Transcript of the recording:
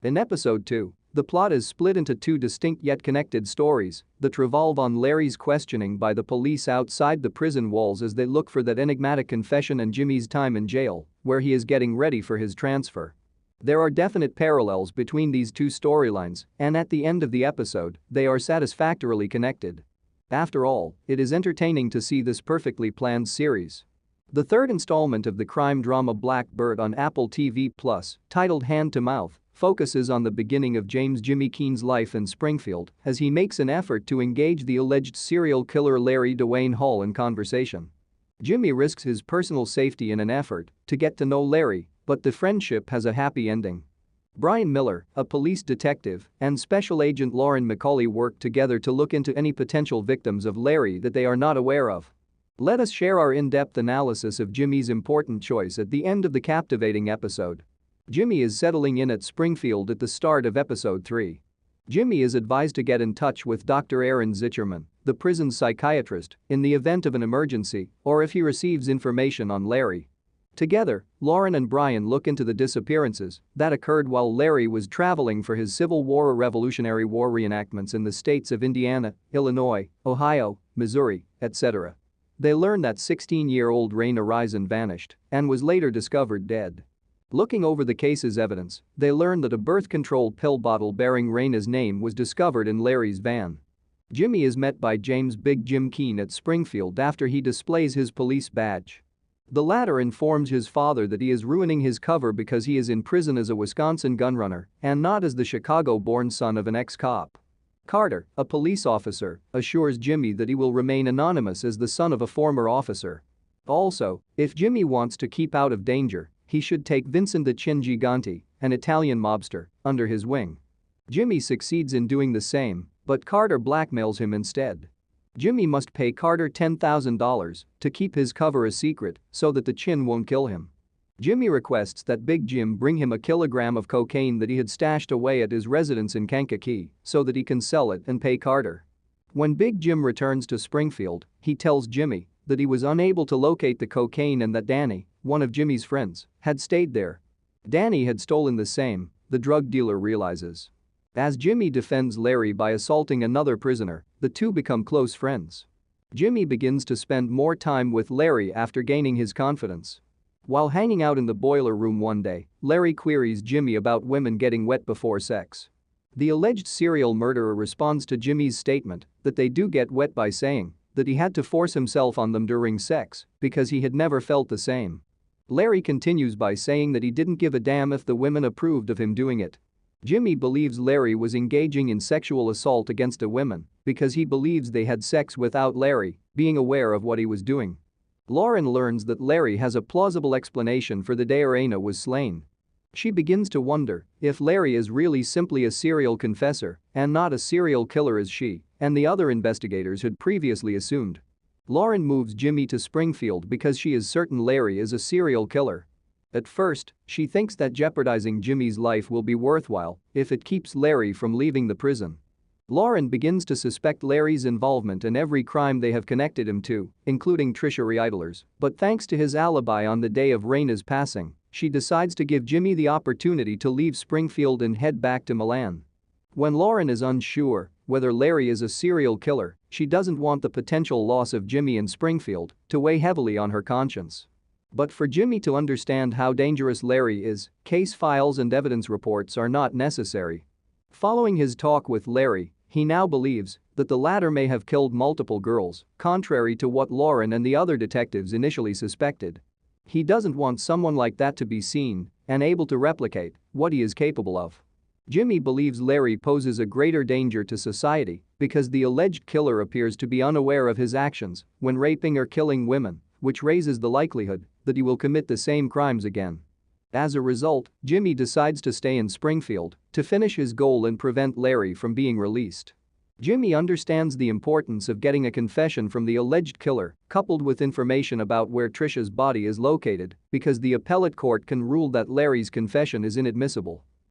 In episode 2, the plot is split into two distinct yet connected stories that revolve on Larry's questioning by the police outside the prison walls as they look for that enigmatic confession and Jimmy's time in jail, where he is getting ready for his transfer. There are definite parallels between these two storylines, and at the end of the episode, they are satisfactorily connected. After all, it is entertaining to see this perfectly planned series. The third installment of the crime drama Blackbird on Apple TV+, titled Hand to Mouth, focuses on the beginning of James "Jimmy" Keen's life in Springfield as he makes an effort to engage the alleged serial killer Larry Dwayne Hall in conversation. Jimmy risks his personal safety in an effort to get to know Larry, but the friendship has a happy ending. Brian Miller, a police detective, and Special Agent Lauren McCauley work together to look into any potential victims of Larry that they are not aware of. Let us share our in-depth analysis of Jimmy's important choice at the end of the captivating episode. Jimmy is settling in at Springfield at the start of episode 3. Jimmy is advised to get in touch with Dr. Aaron Zitcherman, the prison's psychiatrist, in the event of an emergency or if he receives information on Larry. Together, Lauren and Brian look into the disappearances that occurred while Larry was traveling for his Civil War or Revolutionary War reenactments in the states of Indiana, Illinois, Ohio, Missouri, etc. They learn that 16-year-old Raina Rison vanished and was later discovered dead. Looking over the case's evidence, they learn that a birth control pill bottle bearing Raina's name was discovered in Larry's van. Jimmy is met by James "Big Jim" Keen at Springfield after he displays his police badge. The latter informs his father that he is ruining his cover because he is in prison as a Wisconsin gunrunner and not as the Chicago-born son of an ex-cop. Carter, a police officer, assures Jimmy that he will remain anonymous as the son of a former officer. Also, if Jimmy wants to keep out of danger, he should take Vincent the Chin Gigante, an Italian mobster, under his wing. Jimmy succeeds in doing the same, but Carter blackmails him instead. Jimmy must pay Carter $10,000 to keep his cover a secret so that the Chin won't kill him. Jimmy requests that Big Jim bring him a kilogram of cocaine that he had stashed away at his residence in Kankakee so that he can sell it and pay Carter. When Big Jim returns to Springfield, he tells Jimmy that he was unable to locate the cocaine and that Danny, one of Jimmy's friends, had stayed there. Danny had stolen the same, the drug dealer realizes. As Jimmy defends Larry by assaulting another prisoner, the two become close friends. Jimmy begins to spend more time with Larry after gaining his confidence. While hanging out in the boiler room one day, Larry queries Jimmy about women getting wet before sex. The alleged serial murderer responds to Jimmy's statement that they do get wet by saying that he had to force himself on them during sex because he had never felt the same. Larry continues by saying that he didn't give a damn if the women approved of him doing it. Jimmy believes Larry was engaging in sexual assault against a woman because he believes they had sex without Larry being aware of what he was doing. Lauren learns that Larry has a plausible explanation for the day Raina was slain. She begins to wonder if Larry is really simply a serial confessor and not a serial killer as she and the other investigators had previously assumed. Lauren moves Jimmy to Springfield because she is certain Larry is a serial killer. At first, she thinks that jeopardizing Jimmy's life will be worthwhile if it keeps Larry from leaving the prison. Lauren begins to suspect Larry's involvement in every crime they have connected him to, including Trisha Reidler's, but thanks to his alibi on the day of Raina's passing, she decides to give Jimmy the opportunity to leave Springfield and head back to Milan. When Lauren is unsure whether Larry is a serial killer, she doesn't want the potential loss of Jimmy in Springfield to weigh heavily on her conscience. But for Jimmy to understand how dangerous Larry is, case files and evidence reports are not necessary. Following his talk with Larry, he now believes that the latter may have killed multiple girls, contrary to what Lauren and the other detectives initially suspected. He doesn't want someone like that to be seen and able to replicate what he is capable of. Jimmy believes Larry poses a greater danger to society because the alleged killer appears to be unaware of his actions when raping or killing women, which raises the likelihood that he will commit the same crimes again. As a result, Jimmy decides to stay in Springfield to finish his goal and prevent Larry from being released. Jimmy understands the importance of getting a confession from the alleged killer, coupled with information about where Trisha's body is located, because the appellate court can rule that Larry's confession is inadmissible.